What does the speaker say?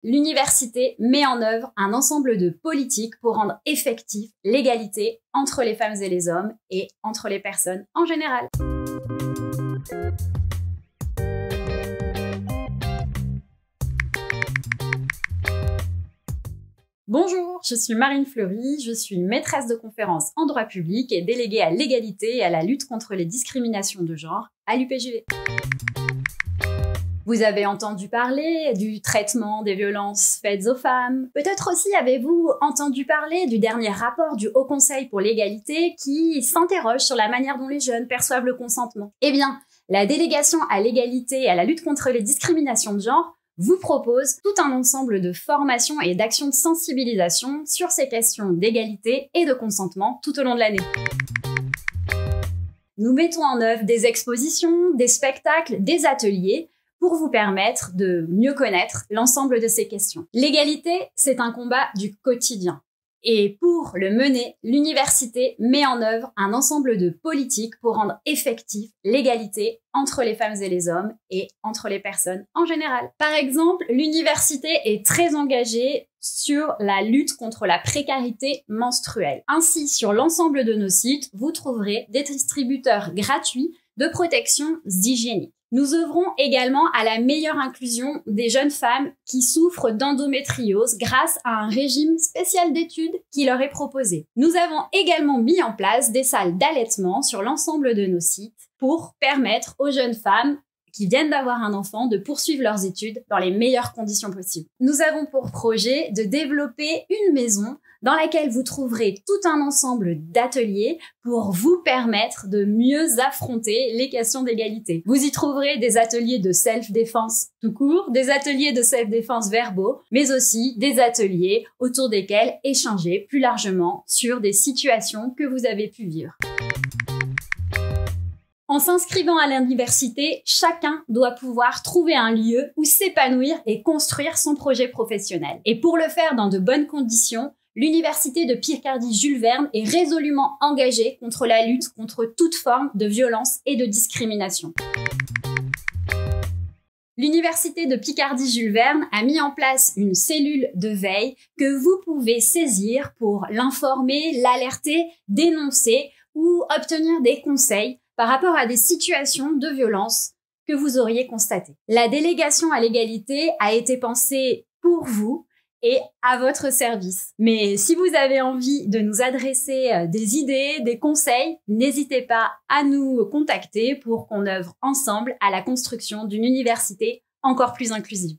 l'université met en œuvre un ensemble de politiques pour rendre effective l'égalité entre les femmes et les hommes et entre les personnes en général. Bonjour, je suis Marine Fleury, je suis maîtresse de conférences en droit public et déléguée à l'égalité et à la lutte contre les discriminations de genre à l'UPJV. Vous avez entendu parler du traitement des violences faites aux femmes. Peut-être aussi avez-vous entendu parler du dernier rapport du Haut Conseil pour l'égalité qui s'interroge sur la manière dont les jeunes perçoivent le consentement. Eh bien, la délégation à l'égalité et à la lutte contre les discriminations de genre vous propose tout un ensemble de formations et d'actions de sensibilisation sur ces questions d'égalité et de consentement tout au long de l'année. Nous mettons en œuvre des expositions, des spectacles, des ateliers pour vous permettre de mieux connaître l'ensemble de ces questions. L'égalité, c'est un combat du quotidien. Et pour le mener, l'université met en œuvre un ensemble de politiques pour rendre effective l'égalité entre les femmes et les hommes et entre les personnes en général. Par exemple, l'université est très engagée sur la lutte contre la précarité menstruelle. Ainsi, sur l'ensemble de nos sites, vous trouverez des distributeurs gratuits de protections hygiéniques. Nous œuvrons également à la meilleure inclusion des jeunes femmes qui souffrent d'endométriose grâce à un régime spécial d'études qui leur est proposé. Nous avons également mis en place des salles d'allaitement sur l'ensemble de nos sites pour permettre aux jeunes femmes qui viennent d'avoir un enfant de poursuivre leurs études dans les meilleures conditions possibles. Nous avons pour projet de développer une maison dans laquelle vous trouverez tout un ensemble d'ateliers pour vous permettre de mieux affronter les questions d'égalité. Vous y trouverez des ateliers de self-défense tout court, des ateliers de self-défense verbaux, mais aussi des ateliers autour desquels échanger plus largement sur des situations que vous avez pu vivre. En s'inscrivant à l'université, chacun doit pouvoir trouver un lieu où s'épanouir et construire son projet professionnel. Et pour le faire dans de bonnes conditions, l'Université de Picardie-Jules Verne est résolument engagée contre la lutte contre toute forme de violence et de discrimination. L'Université de Picardie-Jules Verne a mis en place une cellule de veille que vous pouvez saisir pour l'informer, l'alerter, dénoncer ou obtenir des conseils par rapport à des situations de violence que vous auriez constatées. La délégation à l'égalité a été pensée pour vous et à votre service. Mais si vous avez envie de nous adresser des idées, des conseils, n'hésitez pas à nous contacter pour qu'on œuvre ensemble à la construction d'une université encore plus inclusive.